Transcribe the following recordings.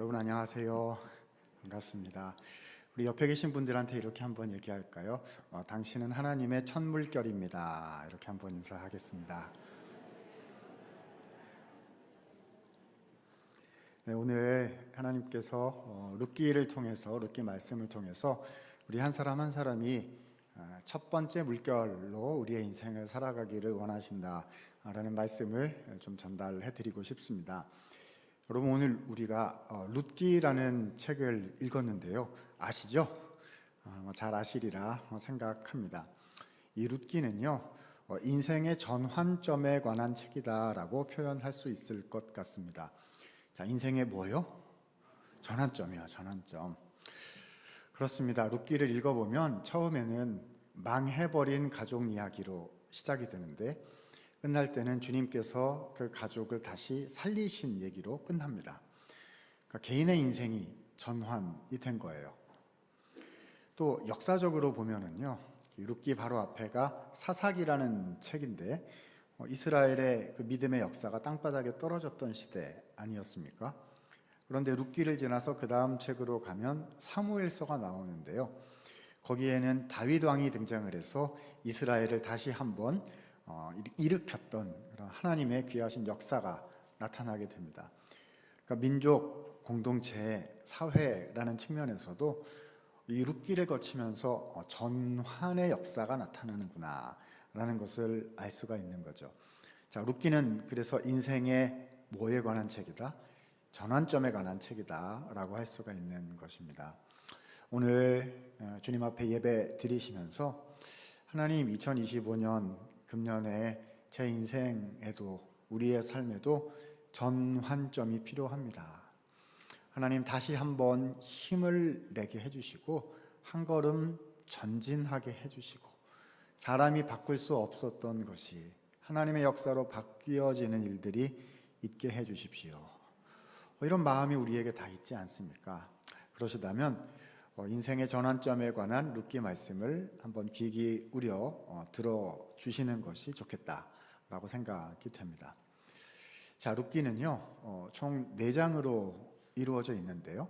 여러분 안녕하세요. 반갑습니다. 우리 옆에 계신 분들한테 이렇게 한번 얘기할까요? 당신은 하나님의 첫 물결입니다. 이렇게 한번 인사하겠습니다. 네, 오늘 하나님께서 룻기를 통해서, 룻기 말씀을 통해서 우리 한 사람 한 사람이 첫 번째 물결로 우리의 인생을 살아가기를 원하신다라는 말씀을 좀 전달해 드리고 싶습니다. 여러분, 오늘 우리가 룻기라는 책을 읽었는데요. 아시죠? 잘 아시리라 생각합니다. 이 룻기는요, 인생의 전환점에 관한 책이다라고 표현할 수 있을 것 같습니다. 자, 인생의 뭐요? 전환점이요, 전환점. 그렇습니다. 룻기를 읽어보면 처음에는 망해버린 가족 이야기로 시작이 되는데 끝날 때는 주님께서 그 가족을 다시 살리신 얘기로 끝납니다. 그러니까 개인의 인생이 전환이 된 거예요. 또 역사적으로 보면은요, 룻기 바로 앞에가 사사기라는 책인데 이스라엘의 그 믿음의 역사가 땅바닥에 떨어졌던 시대 아니었습니까? 그런데 룻기를 지나서 그 다음 책으로 가면 사무엘서가 나오는데요. 거기에는 다윗 왕이 등장을 해서 이스라엘을 다시 한번 일으켰던 그런 하나님의 귀하신 역사가 나타나게 됩니다. 그러니까 민족, 공동체, 사회라는 측면에서도 이 룻기를 거치면서 전환의 역사가 나타나는구나 라는 것을 알 수가 있는 거죠. 자, 룻기는 그래서 인생의 뭐에 관한 책이다? 전환점에 관한 책이다 라고 할 수가 있는 것입니다. 오늘 주님 앞에 예배 드리시면서 하나님, 2025년 금년에 제 인생에도 우리의 삶에도 전환점이 필요합니다. 하나님, 다시 한번 힘을 내게 해주시고 한 걸음 전진하게 해주시고 사람이 바꿀 수 없었던 것이 하나님의 역사로 바뀌어지는 일들이 있게 해주십시오. 이런 마음이 우리에게 다 있지 않습니까? 그러시다면 인생의 전환점에 관한 룻기 말씀을 한번 귀 기울여 들어주시는 것이 좋겠다라고 생각이 됩니다. 자, 룻기는요, 총 4장으로 이루어져 있는데요.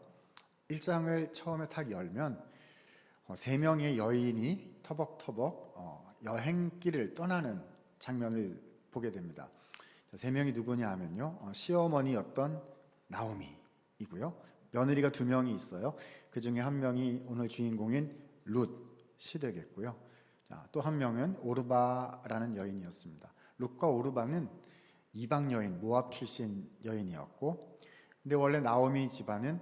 1장을 처음에 딱 열면 3명의 여인이 터벅터벅 여행길을 떠나는 장면을 보게 됩니다. 3명이 누구냐 하면요, 시어머니였던 나오미이고요, 며느리가 2명이 있어요. 그 중에 한 명이 오늘 주인공인 룻이 되겠고요. 또 한 명은 오르바라는 여인이었습니다. 룻과 오르바는 이방 여인, 모압 출신 여인이었고, 근데 원래 나오미 집안은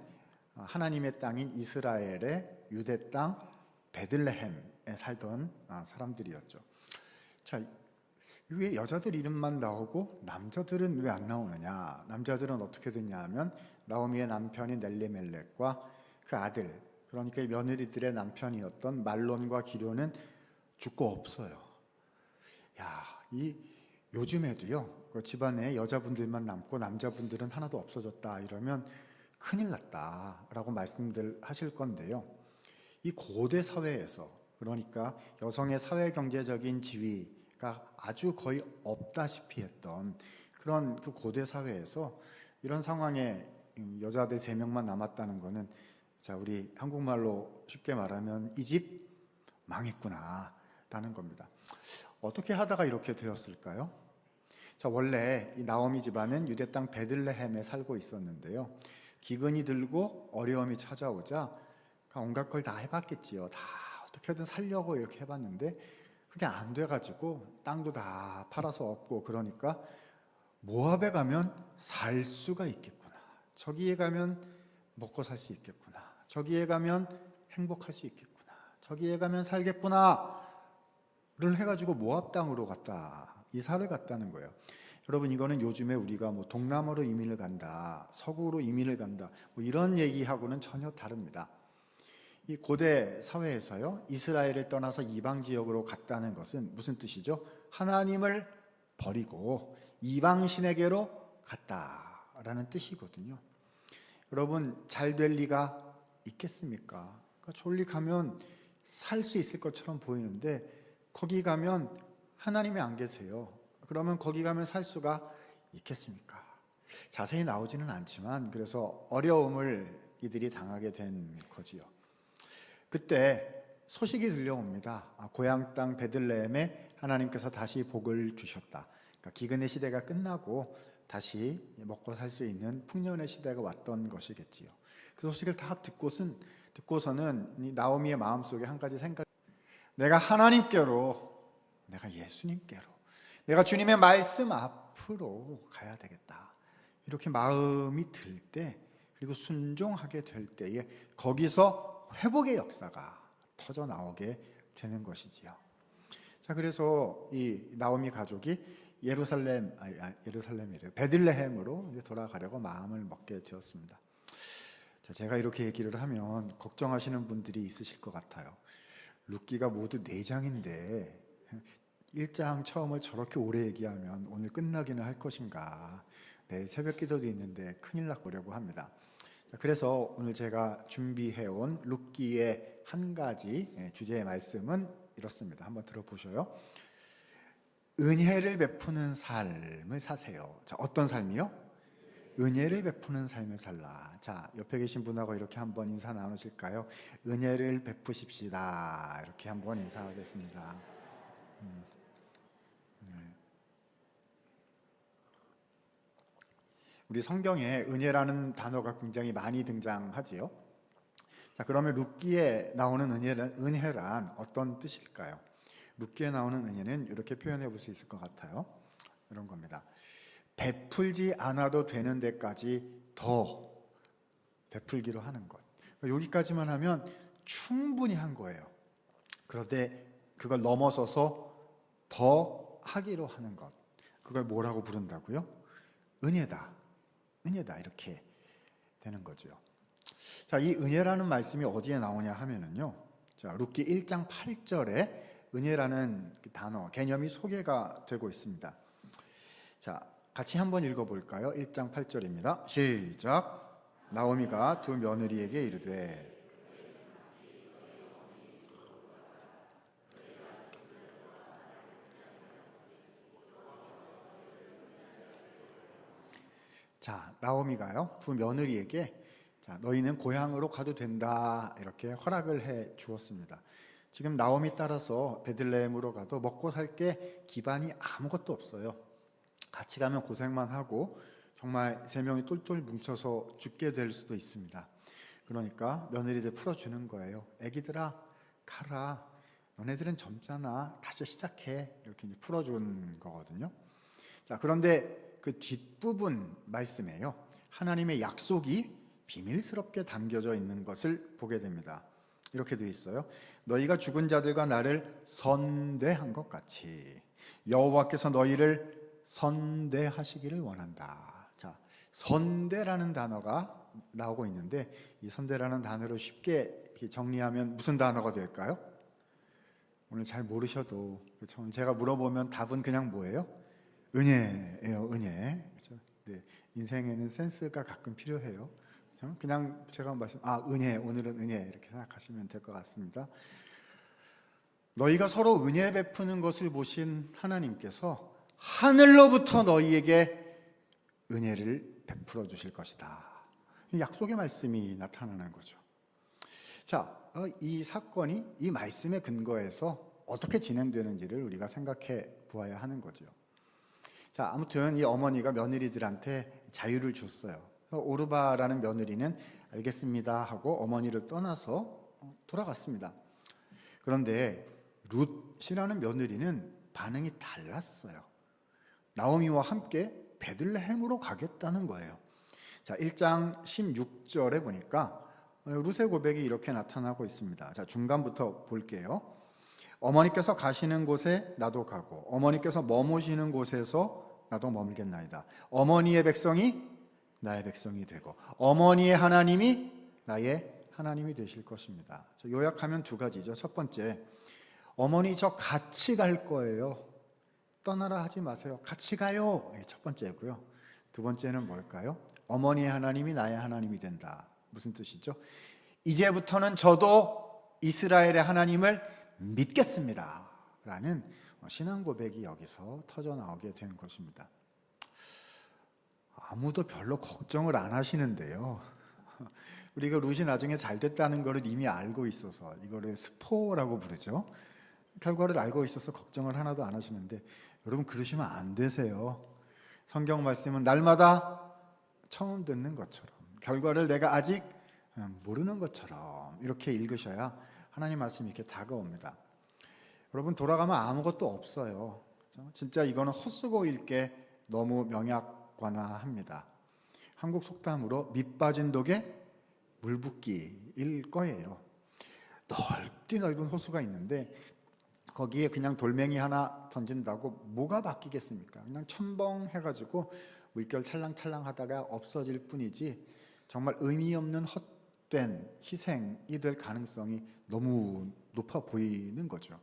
하나님의 땅인 이스라엘의 유대 땅 베들레헴에 살던 사람들이었죠. 자, 왜 여자들 이름만 나오고 남자들은 왜 안 나오느냐? 남자들은 어떻게 됐냐 하면 나오미의 남편인 엘리멜렉과 그 아들, 그러니까 며느리들의 남편이었던 말론과 기료는 죽고 없어요. 야, 이 요즘에도요, 그 집안에 여자분들만 남고 남자분들은 하나도 없어졌다 이러면 큰일 났다라고 말씀들 하실 건데요. 이 고대 사회에서, 그러니까 여성의 사회 경제적인 지위가 아주 거의 없다시피 했던 그런 그 고대 사회에서 이런 상황에 여자들 3명만 남았다는 거는, 자, 우리 한국말로 쉽게 말하면 이 집 망했구나 라는 겁니다. 어떻게 하다가 이렇게 되었을까요? 자, 원래 이 나오미 집안은 유대 땅 베들레헴에 살고 있었는데요. 기근이 들고 어려움이 찾아오자 온갖 걸 다 해봤겠지요. 다 어떻게든 살려고 이렇게 해봤는데 그게 안 돼가지고 땅도 다 팔아서 없고, 그러니까 모압에 가면 살 수가 있겠구나, 저기에 가면 먹고 살 수 있겠구나, 저기에 가면 행복할 수 있겠구나, 저기에 가면 살겠구나 를 해가지고 모압 땅으로 갔다, 이사를 갔다는 거예요. 여러분, 이거는 요즘에 우리가 뭐 동남아로 이민을 간다, 서구로 이민을 간다, 뭐 이런 얘기하고는 전혀 다릅니다. 이 고대 사회에서요, 이스라엘을 떠나서 이방 지역으로 갔다는 것은 무슨 뜻이죠? 하나님을 버리고 이방 신에게로 갔다라는 뜻이거든요. 여러분, 잘 될 리가 있겠습니까? 그러니까 졸리 가면 살 수 있을 것처럼 보이는데 거기 가면 하나님이 안 계세요. 그러면 거기 가면 살 수가 있겠습니까? 자세히 나오지는 않지만 그래서 어려움을 이들이 당하게 된 거지요. 그때 소식이 들려옵니다. 고향 땅 베들레헴에 하나님께서 다시 복을 주셨다. 그러니까 기근의 시대가 끝나고 다시 먹고 살 수 있는 풍년의 시대가 왔던 것이겠지요. 그 소식을 다 듣고서는 이 나오미의 마음속에 한 가지 생각, 내가 하나님께로, 내가 예수님께로, 내가 주님의 말씀 앞으로 가야 되겠다. 이렇게 마음이 들 때, 그리고 순종하게 될 때에 거기서 회복의 역사가 터져 나오게 되는 것이지요. 자, 그래서 이 나오미 가족이 예루살렘이래요. 베들레헴으로 돌아가려고 마음을 먹게 되었습니다. 자, 제가 이렇게 얘기를 하면 걱정하시는 분들이 있으실 것 같아요. 룻기가 모두 4장인데 1장 처음을 저렇게 오래 얘기하면 오늘 끝나기는 할 것인가. 네, 새벽 기도도 있는데 큰일 나보려고 합니다. 자, 그래서 오늘 제가 준비해온 룻기의 한 가지 주제의 말씀은 이렇습니다. 한번 들어보셔요. 은혜를 베푸는 삶을 사세요. 자, 어떤 삶이요? 은혜를 베푸는 삶을 살라. 자, 옆에 계신 분하고 이렇게 한번 인사 나누실까요? 은혜를 베푸십시다. 이렇게 한번 인사하겠습니다. 우리 성경에 은혜라는 단어가 굉장히 많이 등장하지요. 자, 그러면 룻기에 나오는 은혜란 어떤 뜻일까요? 룻기에 나오는 은혜는 이렇게 표현해 볼 수 있을 것 같아요. 이런 겁니다. 베풀지 않아도 되는 데까지 더 베풀기로 하는 것. 여기까지만 하면 충분히 한 거예요. 그런데 그걸 넘어서서 더 하기로 하는 것. 그걸 뭐라고 부른다고요? 은혜다. 은혜다. 이렇게 되는 거죠. 자, 이 은혜라는 말씀이 어디에 나오냐 하면은요. 자, 룻기 1장 8절에 은혜라는 단어, 개념이 소개가 되고 있습니다. 자, 같이 한번 읽어볼까요? 1장 8절입니다. 시작. 나오미가 두 며느리에게 이르되. 자, 나오미가요, 두 며느리에게 자, 너희는 고향으로 가도 된다. 이렇게 허락을 해 주었습니다. 지금 나오미 따라서 베들레헴으로 가도 먹고 살 게 기반이 아무것도 없어요. 같이 가면 고생만 하고 정말 3명이 똘똘 뭉쳐서 죽게 될 수도 있습니다. 그러니까 며느리들 풀어주는 거예요. 애기들아 가라. 너네들은 젊잖아. 다시 시작해. 이렇게 풀어준 거거든요. 자, 그런데 그 뒷부분 말씀에요. 하나님의 약속이 비밀스럽게 담겨져 있는 것을 보게 됩니다. 이렇게 되어 있어요. 너희가 죽은 자들과 나를 선대한 것 같이 여호와께서 너희를 선대하시기를 원한다. 자, 선대라는 단어가 나오고 있는데 이 선대라는 단어를 쉽게 정리하면 무슨 단어가 될까요? 오늘 잘 모르셔도 제가 물어보면 답은 그냥 뭐예요? 은혜예요. 은혜. 그렇죠? 네, 인생에는 센스가 가끔 필요해요. 그냥 제가 은혜, 오늘은 은혜 이렇게 생각하시면 될 것 같습니다. 너희가 서로 은혜 베푸는 것을 보신 하나님께서 하늘로부터 너희에게 은혜를 베풀어 주실 것이다. 약속의 말씀이 나타나는 거죠. 자, 이 사건이 이 말씀에 근거해서 어떻게 진행되는지를 우리가 생각해 보아야 하는 거죠. 자, 아무튼 이 어머니가 며느리들한테 자유를 줬어요. 오르바라는 며느리는 알겠습니다 하고 어머니를 떠나서 돌아갔습니다. 그런데 룻이라는 며느리는 반응이 달랐어요. 나오미와 함께 베들레헴으로 가겠다는 거예요. 자, 1장 16절에 보니까 룻의 고백이 이렇게 나타나고 있습니다. 자, 중간부터 볼게요. 어머니께서 가시는 곳에 나도 가고 어머니께서 머무시는 곳에서 나도 머물겠나이다. 어머니의 백성이 나의 백성이 되고 어머니의 하나님이 나의 하나님이 되실 것입니다. 요약하면 2가지죠. 첫 번째, 어머니 저 같이 갈 거예요. 떠나라 하지 마세요. 같이 가요. 이게 첫 번째고요. 2번째는 뭘까요? 어머니의 하나님이 나의 하나님이 된다. 무슨 뜻이죠? 이제부터는 저도 이스라엘의 하나님을 믿겠습니다. 라는 신앙 고백이 여기서 터져 나오게 된 것입니다. 아무도 별로 걱정을 안 하시는데요. 우리가 룻이 나중에 잘 됐다는 거를 이미 알고 있어서 이거를 스포라고 부르죠. 결과를 알고 있어서 걱정을 하나도 안 하시는데 여러분 그러시면 안 되세요. 성경 말씀은 날마다 처음 듣는 것처럼 결과를 내가 아직 모르는 것처럼 이렇게 읽으셔야 하나님 말씀이 이렇게 다가옵니다. 여러분 돌아가면 아무것도 없어요. 진짜 이거는 헛수고 읽게 너무 명약관화합니다. 한국 속담으로 밑 빠진 독에 물 붓기일 거예요. 넓디 넓은 호수가 있는데 거기에 그냥 돌멩이 하나 던진다고 뭐가 바뀌겠습니까? 그냥 첨벙해가지고 물결 찰랑찰랑 하다가 없어질 뿐이지 정말 의미 없는 헛된 희생이 될 가능성이 너무 높아 보이는 거죠.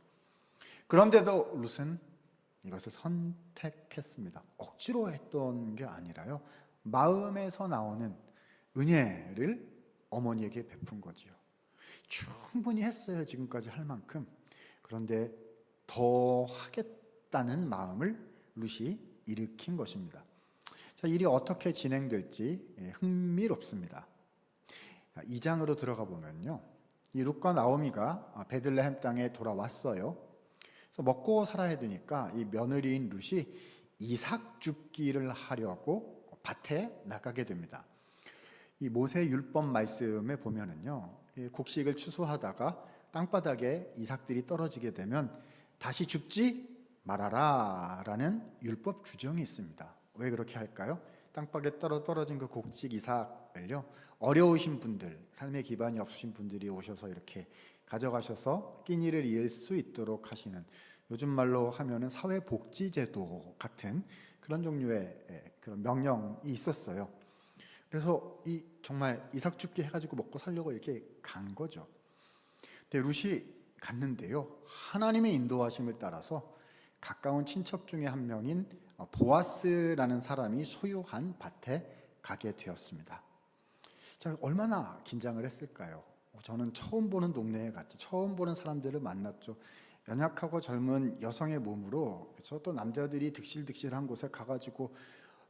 그런데도 룻은 이것을 선택했습니다. 억지로 했던 게 아니라요. 마음에서 나오는 은혜를 어머니에게 베푼 거지요. 충분히 했어요. 지금까지 할 만큼. 그런데 더 하겠다는 마음을 룻이 일으킨 것입니다. 자, 일이 어떻게 진행될지 흥미롭습니다. 2장으로 들어가 보면요. 이 룻과 나오미가 베들레헴 땅에 돌아왔어요. 그래서 먹고 살아야 되니까 이 며느리인 룻이 이삭 줍기를 하려고 밭에 나가게 됩니다. 이 모세 율법 말씀에 보면은요, 곡식을 추수하다가 땅바닥에 이삭들이 떨어지게 되면 다시 줍지 말아라라는 율법 규정이 있습니다. 왜 그렇게 할까요? 땅바닥에 떨어진 그 곡식 이삭을요, 어려우신 분들, 삶의 기반이 없으신 분들이 오셔서 이렇게 가져가셔서 끼니를 이을 수 있도록 하시는, 요즘 말로 하면은 사회복지제도 같은 그런 종류의 그런 명령이 있었어요. 그래서 이 정말 이삭 줍기 해가지고 먹고 살려고 이렇게 간 거죠. 근데 룻이 갔는데요, 하나님의 인도하심을 따라서 가까운 친척 중에 한 명인 보아스라는 사람이 소유한 밭에 가게 되었습니다. 자, 얼마나 긴장을 했을까요? 저는 처음 보는 동네에 갔지, 처음 보는 사람들을 만났죠. 연약하고 젊은 여성의 몸으로, 그렇죠? 또 남자들이 득실득실한 곳에 가가지고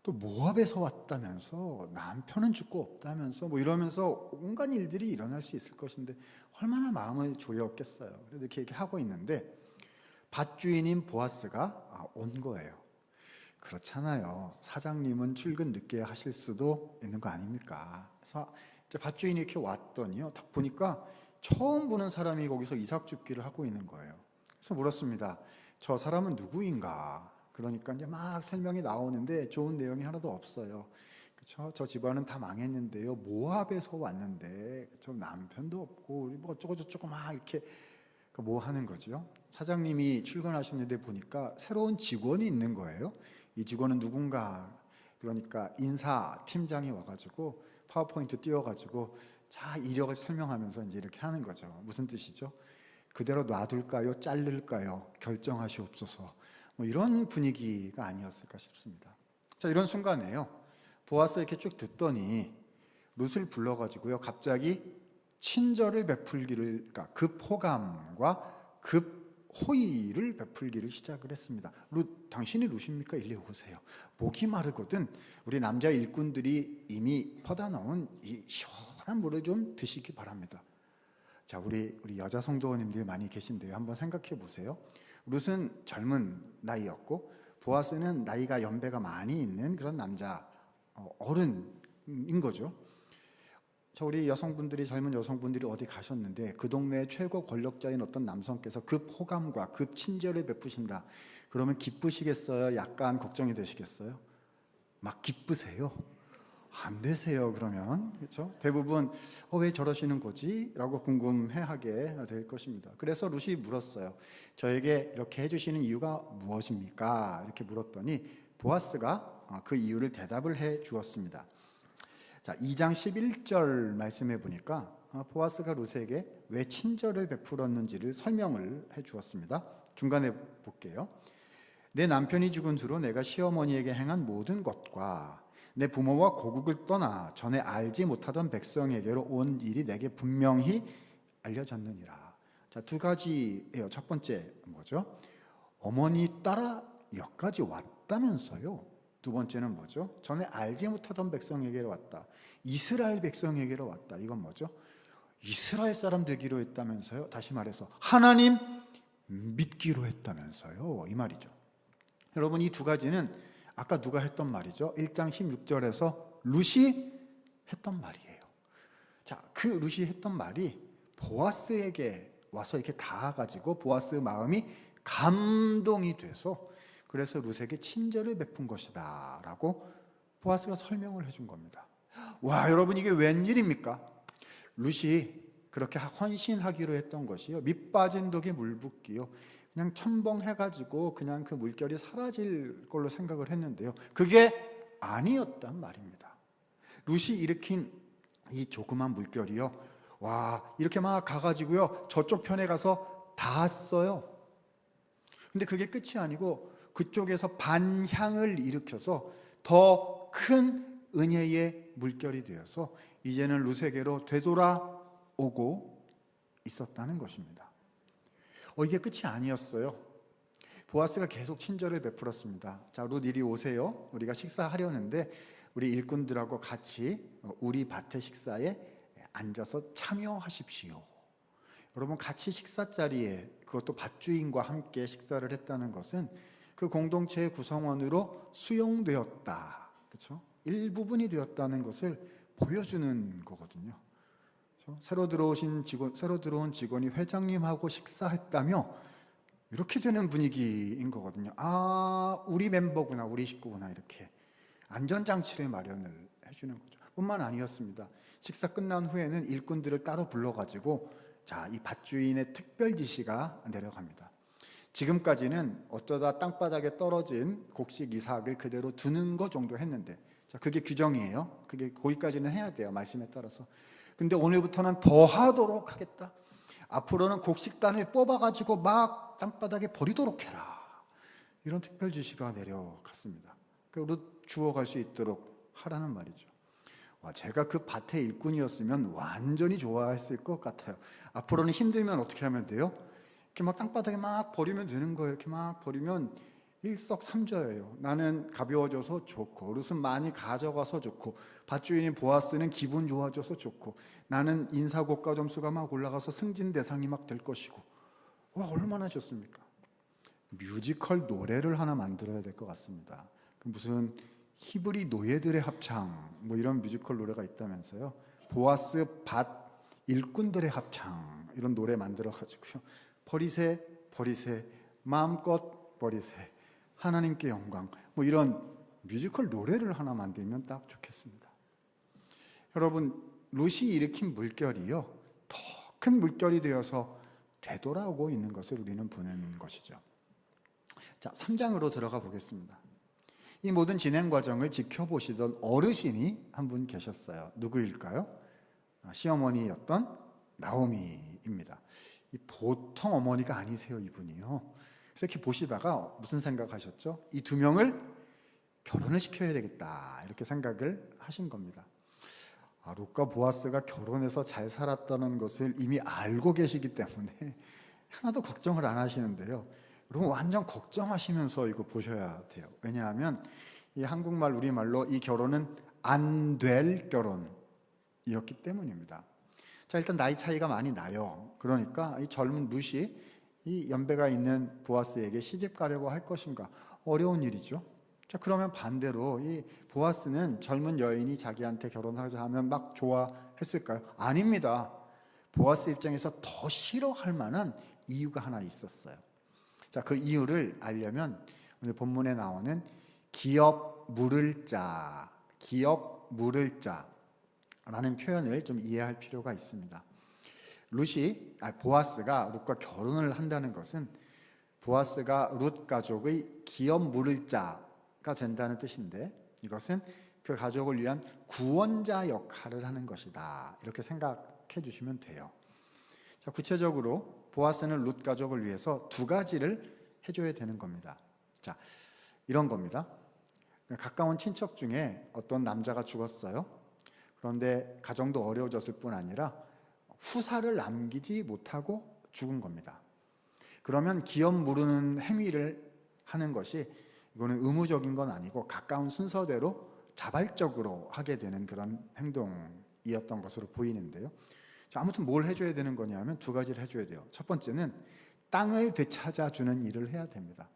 또 모압에서 왔다면서 남편은 죽고 없다면서 뭐 이러면서 온갖 일들이 일어날 수 있을 것인데 얼마나 마음을 졸였겠어요. 그래도 이렇게 하고 있는데 밭주인인 보아스가 온 거예요. 그렇잖아요. 사장님은 출근 늦게 하실 수도 있는 거 아닙니까? 그래서 이제 밭주인이 이렇게 왔더니요, 딱 보니까 처음 보는 사람이 거기서 이삭 줍기를 하고 있는 거예요. 그래서 물었습니다. 저 사람은 누구인가? 그러니까 이제 막 설명이 나오는데 좋은 내용이 하나도 없어요. 그렇죠? 저 집안은 다 망했는데요, 모압에서 왔는데 저 남편도 없고 뭐 어쩌고 저쩌고 막 이렇게 뭐 하는 거죠. 사장님이 출근하셨는데 보니까 새로운 직원이 있는 거예요. 이 직원은 누군가, 그러니까 인사 팀장이 와가지고 파워포인트 띄워가지고 자, 이력을 설명하면서 이제 이렇게 하는 거죠. 무슨 뜻이죠? 그대로 놔둘까요? 자를까요? 결정하시옵소서. 뭐 이런 분위기가 아니었을까 싶습니다. 자, 이런 순간에요, 보아스 이렇게 쭉 듣더니 룻을 불러가지고요, 갑자기 친절을 베풀기를, 그러니까 급호감과 급호의를 베풀기를 시작을 했습니다. 룻, 당신이 룻입니까? 일리 오세요. 목이 마르거든 우리 남자 일꾼들이 이미 퍼다 놓은 이 시원한 물을 좀 드시기 바랍니다. 자, 우리 여자 성도님들이 많이 계신데요, 한번 생각해 보세요. 룻은 젊은 나이였고 보아스는 나이가 연배가 많이 있는 그런 남자, 어른인 거죠. 저 우리 여성분들이, 젊은 여성분들이 어디 가셨는데 그 동네의 최고 권력자인 어떤 남성께서 급 호감과 급 친절을 베푸신다. 그러면 기쁘시겠어요? 약간 걱정이 되시겠어요? 막 기쁘세요? 안 되세요. 그러면, 그렇죠? 대부분 왜 저러시는 거지? 라고 궁금해하게 될 것입니다. 그래서 룻이 물었어요. 저에게 이렇게 해주시는 이유가 무엇입니까? 이렇게 물었더니 보아스가 그 이유를 대답을 해 주었습니다. 자, 2장 11절 말씀해 보니까 보아스가 룻에게 왜 친절을 베풀었는지를 설명을 해 주었습니다. 중간에 볼게요. 내 남편이 죽은 후로 내가 시어머니에게 행한 모든 것과 내 부모와 고국을 떠나 전에 알지 못하던 백성에게로 온 일이 내게 분명히 알려졌느니라. 자, 두 가지예요. 첫 번째 뭐죠? 어머니 따라 여기까지 왔다면서요. 두 번째는 뭐죠? 전에 알지 못하던 백성에게로 왔다. 이스라엘 백성에게로 왔다. 이건 뭐죠? 이스라엘 사람 되기로 했다면서요? 다시 말해서 하나님 믿기로 했다면서요? 이 말이죠. 여러분, 이 두 가지는 아까 누가 했던 말이죠? 1장 16절에서 룻이 했던 말이에요. 자, 그 룻이 했던 말이 보아스에게 와서 이렇게 닿아가지고 보아스 마음이 감동이 돼서 그래서 룻에게 친절을 베푼 것이다 라고 보아스가 설명을 해준 겁니다. 와, 여러분, 이게 웬일입니까? 룻이 그렇게 헌신하기로 했던 것이요, 밑 빠진 독에 물 붓기요, 그냥 첨벙해가지고 그냥 그 물결이 사라질 걸로 생각을 했는데요, 그게 아니었단 말입니다. 룻이 일으킨 이 조그만 물결이요, 와, 이렇게 막 가가지고요 저쪽 편에 가서 닿았어요. 근데 그게 끝이 아니고 그쪽에서 반향을 일으켜서 더 큰 은혜의 물결이 되어서 이제는 룻에게로 되돌아오고 있었다는 것입니다. 이게 끝이 아니었어요. 보아스가 계속 친절을 베풀었습니다. 자, 룻 이리 오세요. 우리가 식사하려는데 우리 일꾼들하고 같이 우리 밭의 식사에 앉아서 참여하십시오. 여러분, 같이 식사 자리에, 그것도 밭주인과 함께 식사를 했다는 것은 그 공동체의 구성원으로 수용되었다, 그렇죠? 일부분이 되었다는 것을 보여주는 거거든요. 그렇죠? 새로 들어온 직원이 회장님하고 식사했다며 이렇게 되는 분위기인 거거든요. 아, 우리 멤버구나, 우리 식구구나, 이렇게 안전장치를 마련을 해주는 거죠. 뿐만 아니었습니다. 식사 끝난 후에는 일꾼들을 따로 불러가지고 자, 이 밭주인의 특별 지시가 내려갑니다. 지금까지는 어쩌다 땅바닥에 떨어진 곡식 이삭을 그대로 두는 것 정도 했는데, 자, 그게 규정이에요. 그게 거기까지는 해야 돼요, 말씀에 따라서. 근데 오늘부터는 더 하도록 하겠다. 앞으로는 곡식단을 뽑아가지고 막 땅바닥에 버리도록 해라. 이런 특별 지시가 내려갔습니다. 룻 주워갈 수 있도록 하라는 말이죠. 와, 제가 그 밭의 일꾼이었으면 완전히 좋아했을 것 같아요. 앞으로는 힘들면 어떻게 하면 돼요? 이렇게 막 땅바닥에 막 버리면 되는 거예요. 이렇게 막 버리면 일석삼조예요. 나는 가벼워져서 좋고, 룻은 많이 가져가서 좋고, 밭주인인 보아스는 기분 좋아져서 좋고, 나는 인사고가 점수가 막 올라가서 승진 대상이 막 될 것이고. 와, 얼마나 좋습니까? 뮤지컬 노래를 하나 만들어야 될 것 같습니다. 무슨 히브리 노예들의 합창, 뭐 이런 뮤지컬 노래가 있다면서요. 보아스 밭 일꾼들의 합창, 이런 노래 만들어 가지고요, 버리세 버리세 마음껏 버리세 하나님께 영광, 뭐 이런 뮤지컬 노래를 하나 만들면 딱 좋겠습니다. 여러분, 룻이 일으킨 물결이요, 더 큰 물결이 되어서 되돌아오고 있는 것을 우리는 보는 것이죠. 자, 3장으로 들어가 보겠습니다. 이 모든 진행 과정을 지켜보시던 어르신이 한 분 계셨어요. 누구일까요? 시어머니였던 나오미입니다. 보통 어머니가 아니세요, 이분이요. 그래서 이렇게 보시다가 무슨 생각하셨죠? 이 두 명을 결혼을 시켜야 되겠다, 이렇게 생각을 하신 겁니다. 룻과 보아스가 결혼해서 잘 살았다는 것을 이미 알고 계시기 때문에 하나도 걱정을 안 하시는데요, 여러분, 완전 걱정하시면서 이거 보셔야 돼요. 왜냐하면 이 한국말, 우리말로 이 결혼은 안 될 결혼이었기 때문입니다. 자, 일단 나이 차이가 많이 나요. 그러니까 이 젊은 룻이 이 연배가 있는 보아스에게 시집 가려고 할 것인가, 어려운 일이죠. 자, 그러면 반대로 이 보아스는 젊은 여인이 자기한테 결혼하자 하면 막 좋아했을까요? 아닙니다. 보아스 입장에서 더 싫어할 만한 이유가 하나 있었어요. 자, 그 이유를 알려면 오늘 본문에 나오는 기업 물을 자라는 표현을 좀 이해할 필요가 있습니다. 보아스가 룻과 결혼을 한다는 것은 보아스가 룻 가족의 기업 물을 자가 된다는 뜻인데, 이것은 그 가족을 위한 구원자 역할을 하는 것이다, 이렇게 생각해 주시면 돼요. 자, 구체적으로 보아스는 룻 가족을 위해서 두 가지를 해줘야 되는 겁니다. 자, 이런 겁니다. 가까운 친척 중에 어떤 남자가 죽었어요. 그런데 가정도 어려워졌을 뿐 아니라 후사를 남기지 못하고 죽은 겁니다. 그러면 기업 무르는 행위를 하는 것이 이거는 의무적인 건 아니고 가까운 순서대로 자발적으로 하게 되는 그런 행동이었던 것으로 보이는데요. 자, 아무튼 뭘 해줘야 되는 거냐면 두 가지를 해줘야 돼요. 첫 번째는 땅을 되찾아주는 일을 해야 됩니다.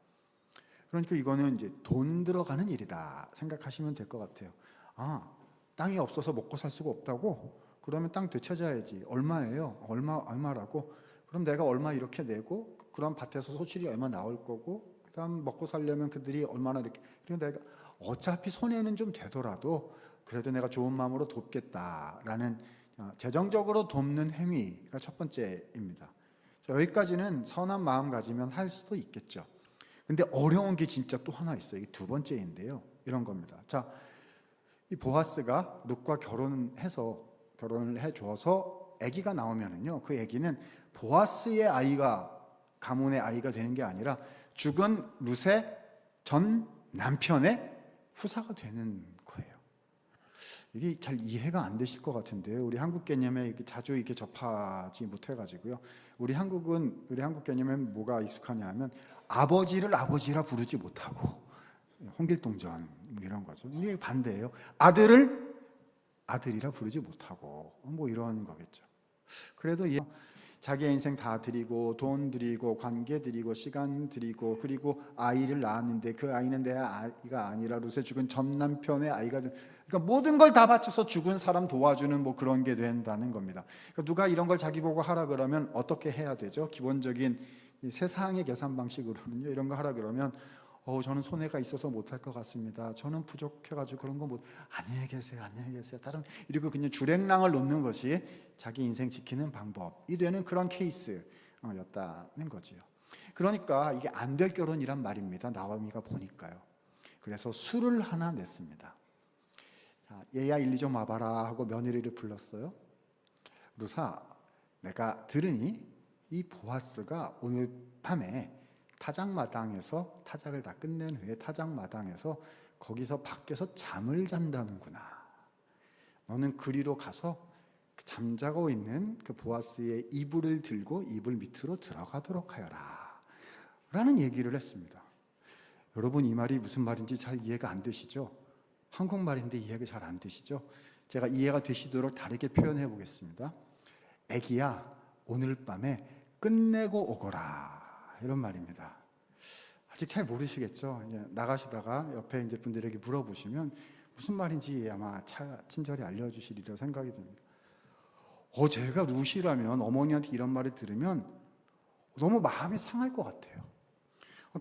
그러니까 이거는 이제 돈 들어가는 일이다 생각하시면 될 것 같아요. 아, 땅이 없어서 먹고 살 수가 없다고? 그러면 땅 되찾아야지. 얼마예요? 얼마라고? 그럼 내가 얼마 이렇게 내고, 그럼 밭에서 소출이 얼마 나올 거고, 그다음 먹고 살려면 그들이 얼마나 이렇게. 그리고 내가 어차피 손해는 좀 되더라도 그래도 내가 좋은 마음으로 돕겠다라는 재정적으로 돕는 행위가 첫 번째입니다. 자, 여기까지는 선한 마음 가지면 할 수도 있겠죠. 근데 어려운 게 진짜 또 하나 있어요. 이게 두 번째인데요. 이런 겁니다. 자, 이 보아스가 룻과 결혼을 해줘서 아기가 나오면은요, 그 아기는 보아스의 아이가, 가문의 아이가 되는 게 아니라 죽은 룻의 전 남편의 후사가 되는 거예요. 이게 잘 이해가 안 되실 것 같은데요. 우리 한국 개념에 자주 이렇게 접하지 못해가지고요. 우리 한국 개념에 뭐가 익숙하냐 하면 아버지를 아버지라 부르지 못하고, 홍길동전 이런 거죠. 이게 반대예요. 아들을 아들이라 부르지 못하고, 뭐 이런 거겠죠. 그래도 자기의 인생 다 드리고, 돈 드리고, 관계 드리고, 시간 드리고, 그리고 아이를 낳았는데 그 아이는 내 아이가 아니라 룻의 죽은 전 남편의 아이가, 그러니까 모든 걸 다 바쳐서 죽은 사람 도와주는 뭐 그런 게 된다는 겁니다. 그러니까 누가 이런 걸 자기 보고 하라 그러면 어떻게 해야 되죠? 기본적인 이 세상의 계산 방식으로는요, 이런 거 하라 그러면 저는 손해가 있어서 못할 것 같습니다. 저는 부족해가지고 그런 거 못. 안녕히 계세요. 다른 이러고 그냥 주랭랑을 놓는 것이 자기 인생 지키는 방법이 되는 그런 케이스였다는 거지요. 그러니까 이게 안 될 결혼이란 말입니다. 나오미가 보니까요. 그래서 술을 하나 냈습니다. 자, 얘야 일리 좀 와봐라 하고 며느리를 불렀어요. 루사, 내가 들으니 이 보아스가 오늘 밤에 타작마당에서 타작을 다 끝낸 후에 타작마당에서 거기서 밖에서 잠을 잔다는구나. 너는 그리로 가서 잠자고 있는 그 보아스의 이불을 들고 이불 밑으로 들어가도록 하여라 라는 얘기를 했습니다. 여러분, 이 말이 무슨 말인지 잘 이해가 안 되시죠? 한국말인데 이해가 잘 안 되시죠? 제가 이해가 되시도록 다르게 표현해 보겠습니다. 애기야, 오늘 밤에 끝내고 오거라, 이런 말입니다. 아직 잘 모르시겠죠? 나가시다가 옆에 이제 분들에게 물어보시면 무슨 말인지 아마 친절히 알려주시리라 생각이 듭니다. 제가 룻이라면 어머니한테 이런 말을 들으면 너무 마음이 상할 것 같아요.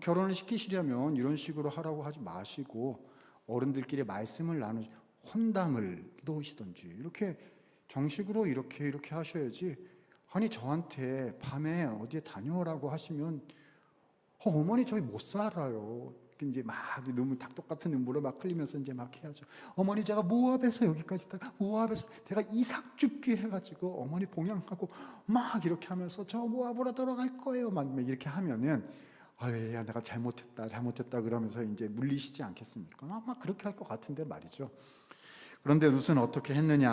결혼을 시키시려면 이런 식으로 하라고 하지 마시고 어른들끼리 말씀을 혼담을 놓으시던지 이렇게 정식으로 이렇게 하셔야지. 아니, 저한테 밤에 어디에 다녀오라고 하시면 어머니 저희 못 살아요. 이제 막 너무 닭독 같은 눈물을 막 흘리면서 이제 막 해야죠. 어머니, 제가 모압에서 여기까지 모압에서 제가 이삭 줍기 해가지고 어머니 봉양하고 막 이렇게 하면서 저 모압으로 들어갈 거예요. 막 이렇게 하면은 야, 내가 잘못했다 그러면서 이제 물리시지 않겠습니까? 막 그렇게 할 것 같은데 말이죠. 그런데 룻은 어떻게 했느냐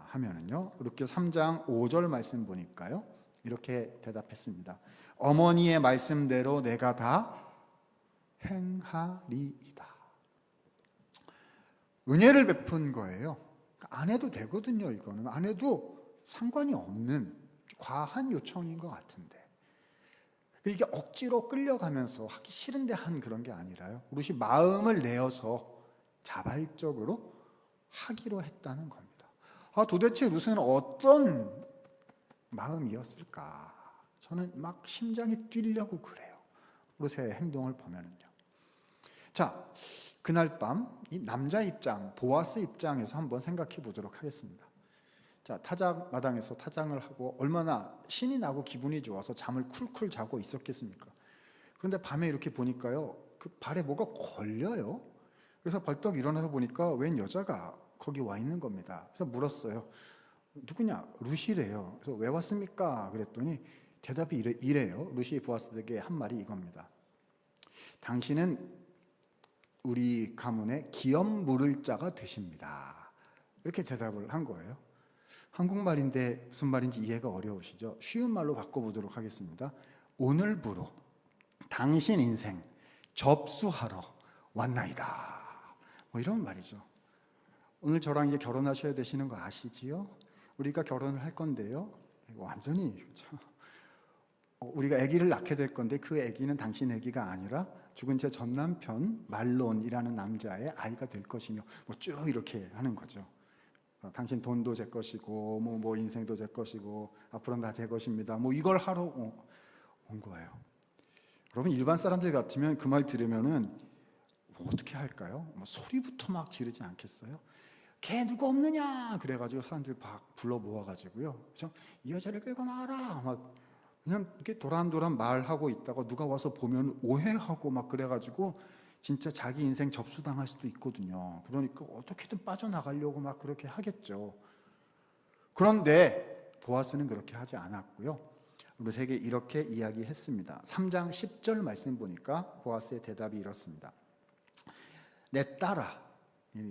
하면은요, 이렇게 3장 5절 말씀 보니까요, 이렇게 대답했습니다. 어머니의 말씀대로 내가 다 행하리이다. 은혜를 베푼 거예요. 안 해도 되거든요. 이거는 안 해도 상관이 없는 과한 요청인 것 같은데, 이게 억지로 끌려가면서 하기 싫은데 한 그런 게 아니라요, 룻이 마음을 내어서 자발적으로 하기로 했다는 겁니다. 도대체 룻은 어떤 마음이었을까? 저는 막 심장이 뛰려고 그래요, 룻의 행동을 보면은요. 자, 그날 밤 이 남자 입장, 보아스 입장에서 한번 생각해 보도록 하겠습니다. 자, 타작 마당에서 타장을 하고 얼마나 신이 나고 기분이 좋아서 잠을 쿨쿨 자고 있었겠습니까? 그런데 밤에 이렇게 보니까요, 그 발에 뭐가 걸려요. 그래서 벌떡 일어나서 보니까 웬 여자가 거기 와 있는 겁니다. 그래서 물었어요. 누구냐? 룻이래요. 그래서 왜 왔습니까? 그랬더니 대답이 이래요. 룻이 보아스에게 한 말이 이겁니다. 당신은 우리 가문의 기업 물을 자가 되십니다. 이렇게 대답을 한 거예요. 한국말인데 무슨 말인지 이해가 어려우시죠? 쉬운 말로 바꿔보도록 하겠습니다. 오늘부로 당신 인생 접수하러 왔나이다. 뭐 이런 말이죠. 오늘 저랑 이제 결혼하셔야 되시는 거 아시지요? 우리가 결혼을 할 건데요. 완전히 그렇죠. 우리가 아기를 낳게 될 건데 그 아기는 당신 아기가 아니라 죽은 제 전 남편 말론이라는 남자의 아이가 될 것이며 뭐 쭉 이렇게 하는 거죠. 당신 돈도 제 것이고 뭐 인생도 제 것이고 앞으로는 다 제 것입니다. 뭐 이걸 하러 온 거예요. 여러분 일반 사람들 같으면 그 말 들으면은 뭐 어떻게 할까요? 뭐 소리부터 막 지르지 않겠어요? 걔 누구 없느냐? 그래가지고 사람들 막 불러 모아가지고요. 그죠? 이 여자를 끌고 나와라. 막 그냥 이렇게 도란도란 말하고 있다가 누가 와서 보면 오해하고 막 그래가지고 진짜 자기 인생 접수당할 수도 있거든요. 그러니까 어떻게든 빠져나가려고 막 그렇게 하겠죠. 그런데 보아스는 그렇게 하지 않았고요. 룻에게 이렇게 이야기했습니다. 3장 10절 말씀 보니까 보아스의 대답이 이렇습니다. 내 딸아,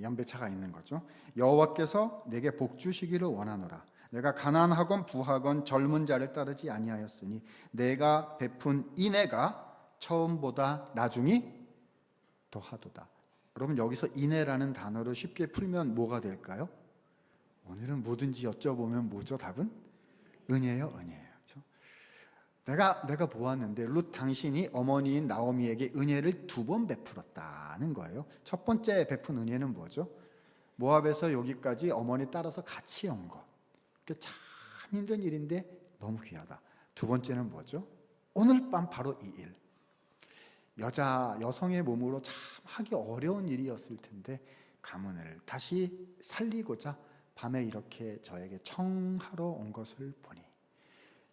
연배차가 있는 거죠. 여호와께서 내게 복 주시기를 원하노라. 내가 가난하건 부하건 젊은 자를 따르지 아니하였으니 내가 베푼 인애가 처음보다 나중이 더하도다. 여러분 여기서 인애라는 단어를 쉽게 풀면 뭐가 될까요? 오늘은 뭐든지 여쭤보면 뭐죠? 답은 은혜요, 은혜예요. 그렇죠? 내가 보았는데 룻 당신이 어머니인 나오미에게 은혜를 2번 베풀었다는 거예요. 첫 번째 베푼 은혜는 뭐죠? 모압에서 여기까지 어머니 따라서 같이 온 것. 참 힘든 일인데 너무 귀하다. 2번째는 뭐죠? 오늘 밤 바로 이 일. 여성의 몸으로 참 하기 어려운 일이었을 텐데 가문을 다시 살리고자 밤에 이렇게 저에게 청하러 온 것을 보니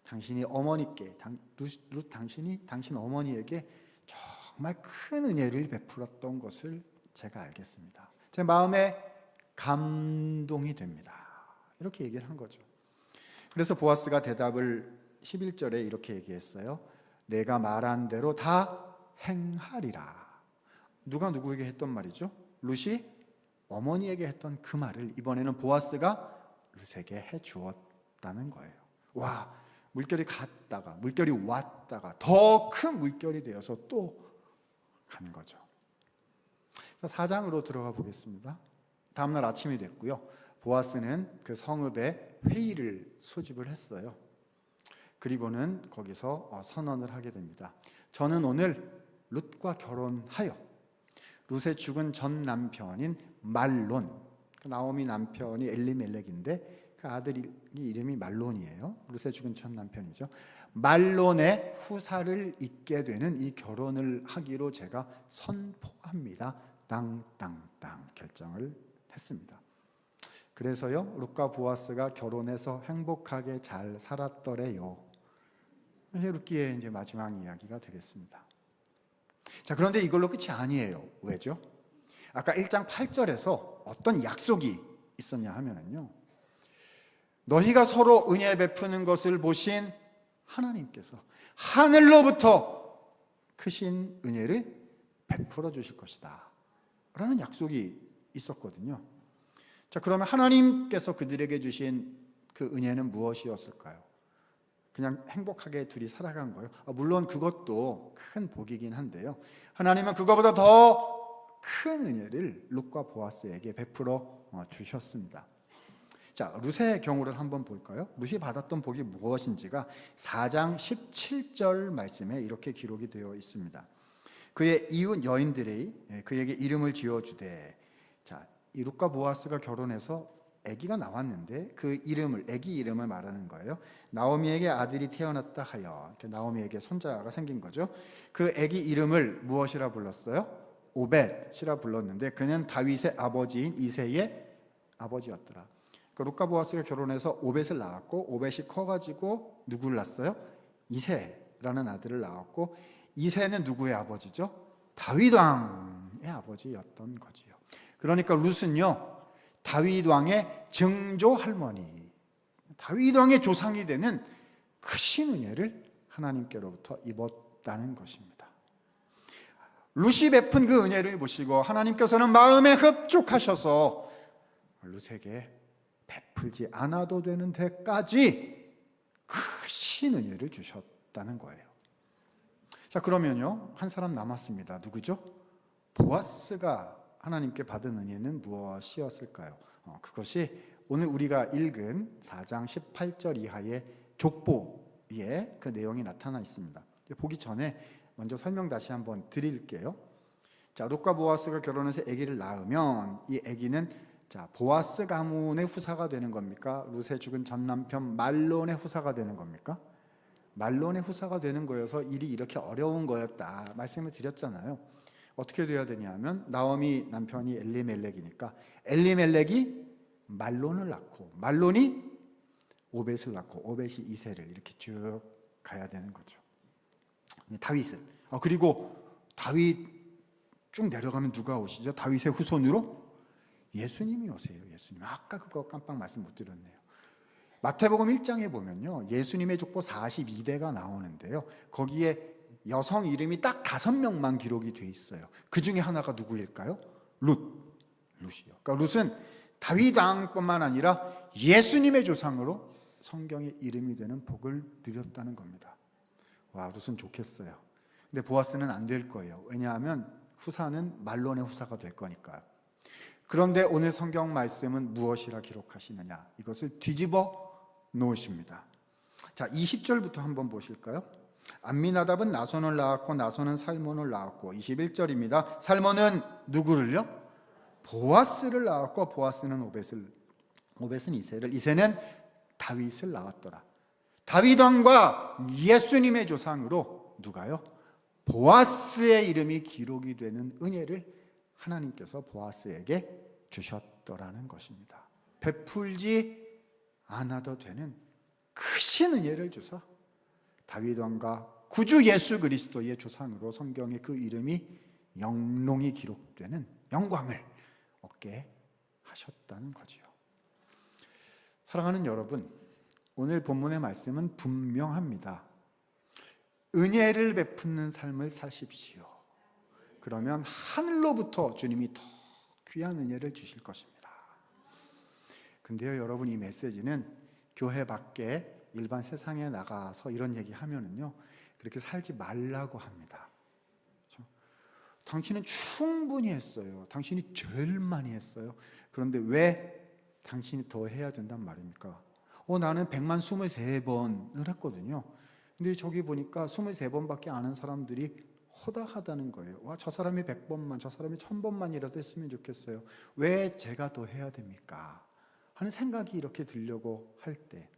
당신이 어머니께 룻 당신이 당신 어머니에게 정말 큰 은혜를 베풀었던 것을 제가 알겠습니다. 제 마음에 감동이 됩니다. 이렇게 얘기를 한 거죠. 그래서 보아스가 대답을 11절에 이렇게 얘기했어요. 내가 말한 대로 다 행하리라. 누가 누구에게 했던 말이죠? 룻이 어머니에게 했던 그 말을 이번에는 보아스가 룻에게 해 주었다는 거예요. 와, 물결이 갔다가 물결이 왔다가 더 큰 물결이 되어서 또 가는 거죠. 4장으로 들어가 보겠습니다. 다음날 아침이 됐고요. 보아스는 그 성읍에 회의를 소집을 했어요. 그리고는 거기서 선언을 하게 됩니다. 저는 오늘 룻과 결혼하여 룻의 죽은 전 남편인 말론, 나오미 남편이 엘리멜렉인데 그 아들 이름이 말론이에요. 룻의 죽은 전 남편이죠. 말론의 후사를 잇게 되는 이 결혼을 하기로 제가 선포합니다. 땅땅땅 결정을 했습니다. 그래서요, 룻과 보아스가 결혼해서 행복하게 잘 살았더래요. 룻기의 이제 마지막 이야기가 되겠습니다. 자, 그런데 이걸로 끝이 아니에요. 왜죠? 아까 1장 8절에서 어떤 약속이 있었냐 하면은요, 너희가 서로 은혜 베푸는 것을 보신 하나님께서 하늘로부터 크신 은혜를 베풀어 주실 것이다 라는 약속이 있었거든요. 자, 그러면 하나님께서 그들에게 주신 그 은혜는 무엇이었을까요? 그냥 행복하게 둘이 살아간 거예요? 물론 그것도 큰 복이긴 한데요, 하나님은 그거보다 더 큰 은혜를 룻과 보아스에게 베풀어 주셨습니다. 자, 룻의 경우를 한번 볼까요? 룻이 받았던 복이 무엇인지가 4장 17절 말씀에 이렇게 기록이 되어 있습니다. 그의 이웃 여인들이 그에게 이름을 지어주되, 자, 이 룻과 보아스가 결혼해서 아기가 나왔는데 그 이름을, 아기 이름을 말하는 거예요. 나오미에게 아들이 태어났다 하여, 나오미에게 손자가 생긴 거죠. 그 아기 이름을 무엇이라 불렀어요? 오벳이라 불렀는데 그는 다윗의 아버지인 이새의 아버지였더라. 그러니까 룻과 보아스가 결혼해서 오벳을 낳았고, 오벳이 커가지고 누구를 낳았어요? 이새라는 아들을 낳았고, 이새는 누구의 아버지죠? 다윗 왕의 아버지였던 거지요. 그러니까 룻은요, 다윗 왕의 증조 할머니, 다윗 왕의 조상이 되는 크신 은혜를 하나님께로부터 입었다는 것입니다. 룻이 베푼 그 은혜를 보시고 하나님께서는 마음에 흡족하셔서 룻에게 베풀지 않아도 되는 데까지 크신 은혜를 주셨다는 거예요. 자, 그러면요, 한 사람 남았습니다. 누구죠? 보아스가 하나님께 받은 은혜는 무엇이었을까요? 그것이 오늘 우리가 읽은 4장 18절 이하의 족보에 그 내용이 나타나 있습니다. 보기 전에 먼저 설명 다시 한번 드릴게요. 자, 룻과 보아스가 결혼해서 아기를 낳으면 이 아기는 자, 보아스 가문의 후사가 되는 겁니까? 룻의 죽은 전 남편 말론의 후사가 되는 겁니까? 말론의 후사가 되는 거여서 일이 이렇게 어려운 거였다 말씀을 드렸잖아요. 어떻게 돼야 되냐면 나오미 남편이 엘리멜렉이니까 엘리멜렉이 말론을 낳고 말론이 오벳을 낳고 오벳이 이새를 이렇게 쭉 가야 되는 거죠. 다윗을 그리고 다윗 쭉 내려가면 누가 오시죠? 다윗의 후손으로 예수님이 오세요. 예수님. 아까 그거 깜빡 말씀 못 드렸네요. 마태복음 1장에 보면요, 예수님의 족보 42대가 나오는데요, 거기에 여성 이름이 딱 5명만 기록이 돼 있어요. 그 중에 하나가 누구일까요? 룻이요. 그러니까 룻은 다윗 왕뿐만 아니라 예수님의 조상으로 성경에 이름이 되는 복을 누렸다는 겁니다. 와, 룻은 좋겠어요. 근데 보아스는 안 될 거예요. 왜냐하면 후사는 말론의 후사가 될 거니까요. 그런데 오늘 성경 말씀은 무엇이라 기록하시느냐? 이것을 뒤집어 놓으십니다. 자, 20절부터 한번 보실까요? 암미나답은 나손을 낳았고 나손은 살몬을 낳았고 21절입니다. 살몬은 누구를요? 보아스를 낳았고 보아스는 오벳은 이새를, 이새는 다윗을 낳았더라. 다윗 왕과 예수님의 조상으로 누가요? 보아스의 이름이 기록이 되는 은혜를 하나님께서 보아스에게 주셨더라는 것입니다. 베풀지 않아도 되는 크신 은혜를 주사 다윗 왕과 구주 예수 그리스도의 조상으로 성경에 그 이름이 영롱히 기록되는 영광을 얻게 하셨다는 거지요. 사랑하는 여러분, 오늘 본문의 말씀은 분명합니다. 은혜를 베푸는 삶을 사십시오. 그러면 하늘로부터 주님이 더 귀한 은혜를 주실 것입니다. 근데요, 여러분, 이 메시지는 교회 밖에 일반 세상에 나가서 이런 얘기 하면은요, 그렇게 살지 말라고 합니다. 그렇죠? 당신은 충분히 했어요. 당신이 제일 많이 했어요. 그런데 왜 당신이 더 해야 된단 말입니까? 나는 123번을 했거든요. 근데 저기 보니까 23번밖에 안 한 사람들이 허다하다는 거예요. 와, 저 사람이 100번만, 저 사람이 1000번만이라도 했으면 좋겠어요. 왜 제가 더 해야 됩니까? 하는 생각이 이렇게 들려고 할 때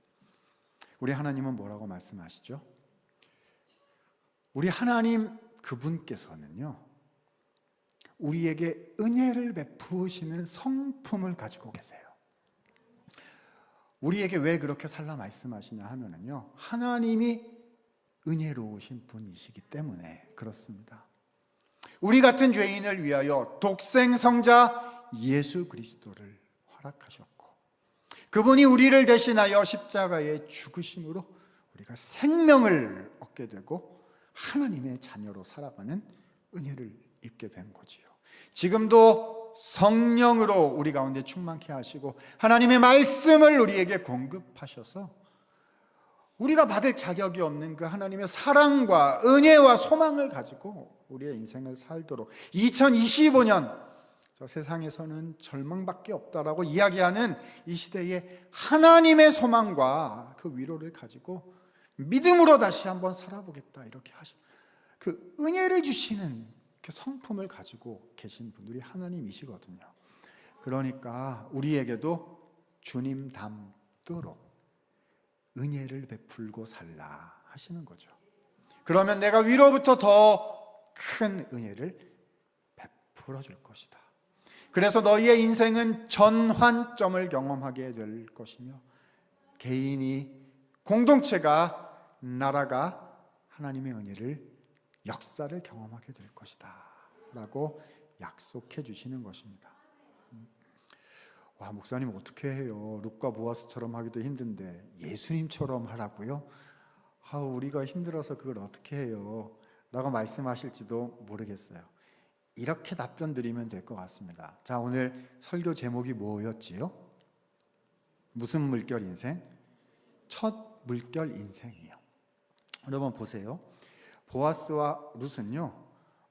우리 하나님은 뭐라고 말씀하시죠? 우리 하나님 그분께서는요, 우리에게 은혜를 베푸시는 성품을 가지고 계세요. 우리에게 왜 그렇게 살라 말씀하시냐 하면은요, 하나님이 은혜로우신 분이시기 때문에 그렇습니다. 우리 같은 죄인을 위하여 독생성자 예수 그리스도를 허락하셨고, 그분이 우리를 대신하여 십자가에 죽으심으로 우리가 생명을 얻게 되고 하나님의 자녀로 살아가는 은혜를 입게 된 거지요. 지금도 성령으로 우리 가운데 충만케 하시고 하나님의 말씀을 우리에게 공급하셔서 우리가 받을 자격이 없는 그 하나님의 사랑과 은혜와 소망을 가지고 우리의 인생을 살도록 2025년 저 세상에서는 절망밖에 없다라고 이야기하는 이 시대에 하나님의 소망과 그 위로를 가지고 믿음으로 다시 한번 살아보겠다 이렇게 하시고 그 은혜를 주시는 그 성품을 가지고 계신 분들이 하나님이시거든요. 그러니까 우리에게도 주님 닮도록 은혜를 베풀고 살라 하시는 거죠. 그러면 내가 위로부터 더 큰 은혜를 베풀어 줄 것이다. 그래서 너희의 인생은 전환점을 경험하게 될 것이며 개인이, 공동체가, 나라가 하나님의 은혜를, 역사를 경험하게 될 것이다 라고 약속해 주시는 것입니다. 와, 목사님 어떻게 해요? 룻과 보아스처럼 하기도 힘든데 예수님처럼 하라고요? 우리가 힘들어서 그걸 어떻게 해요? 라고 말씀하실지도 모르겠어요. 이렇게 답변 드리면 될 것 같습니다. 자, 오늘 설교 제목이 뭐였지요? 무슨 물결 인생? 첫 물결 인생이요. 여러분 보세요. 보아스와 룻은요,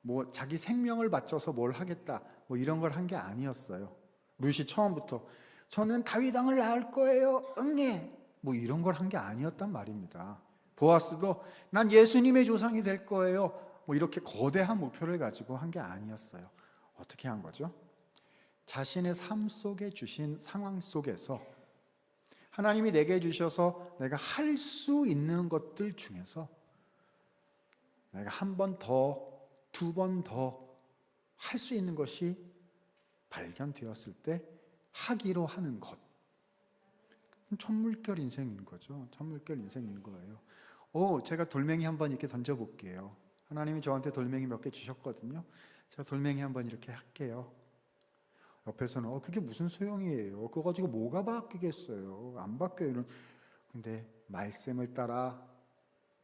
뭐 자기 생명을 바쳐서 뭘 하겠다 뭐 이런 걸 한 게 아니었어요. 룻이 처음부터 저는 다윗 왕을 낳을 거예요 응애 뭐 이런 걸 한 게 아니었단 말입니다. 보아스도 난 예수님의 조상이 될 거예요 뭐 이렇게 거대한 목표를 가지고 한 게 아니었어요. 어떻게 한 거죠? 자신의 삶 속에 주신 상황 속에서 하나님이 내게 주셔서 내가 할 수 있는 것들 중에서 내가 한 번 더, 두 번 더 할 수 있는 것이 발견되었을 때 하기로 하는 것. 천물결 인생인 거죠. 천물결 인생인 거예요. 제가 돌멩이 한번 이렇게 던져볼게요. 하나님이 저한테 돌멩이 몇 개 주셨거든요. 제가 돌멩이 한번 이렇게 할게요. 옆에서는 그게 무슨 소용이에요? 그거 가지고 뭐가 바뀌겠어요? 안 바뀌어요. 근데 말씀을 따라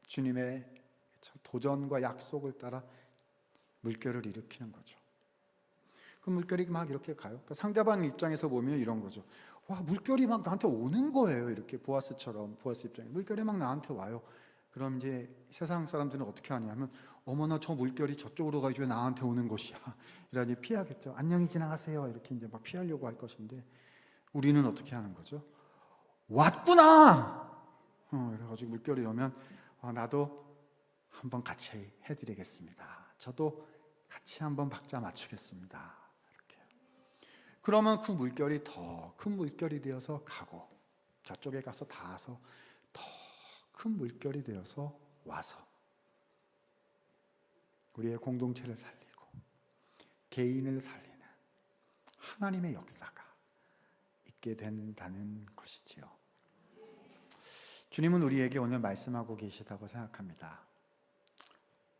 주님의 도전과 약속을 따라 물결을 일으키는 거죠. 그 물결이 막 이렇게 가요. 그러니까 상대방 입장에서 보면 이런 거죠. 와, 물결이 막 나한테 오는 거예요. 이렇게 보아스처럼 보아스 입장에 물결이 막 나한테 와요. 그럼 이제 세상 사람들은 어떻게 하냐면 어머나 저 물결이 저쪽으로 가야지 왜 나한테 오는 것이야. 이러니 피하겠죠. 안녕히 지나가세요. 이렇게 이제 막 피하려고 할 것인데 우리는 어떻게 하는 거죠? 왔구나. 이래가지고 물결이 오면 나도 한번 같이 해드리겠습니다. 저도 같이 한번 박자 맞추겠습니다. 이렇게. 그러면 그 물결이 더 큰 물결이 되어서 가고 저쪽에 가서 닿아서 더 큰 물결이 되어서 와서 우리의 공동체를 살리고 개인을 살리는 하나님의 역사가 있게 된다는 것이지요. 주님은 우리에게 오늘 말씀하고 계시다고 생각합니다.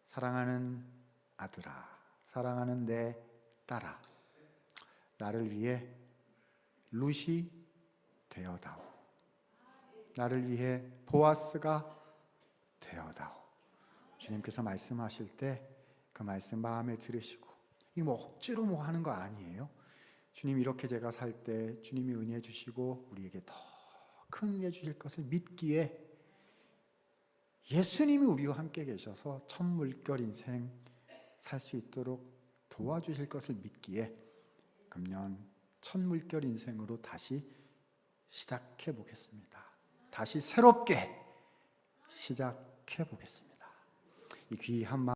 사랑하는 아들아, 사랑하는 내 딸아, 나를 위해 룻이 되어다오. 나를 위해 보아스가 되어다오. 주님께서 말씀하실 때 그 말씀 마음에 들으시고 이 뭐 억지로 뭐 하는 거 아니에요. 주님 이렇게 제가 살 때 주님이 은혜 주시고 우리에게 더 큰 은혜 주실 것을 믿기에 예수님이 우리와 함께 계셔서 첫 물결 인생 살 수 있도록 도와주실 것을 믿기에 금년 첫 물결 인생으로 다시 시작해 보겠습니다. 다시 새롭게 시작해 보겠습니다. 이 귀한 마음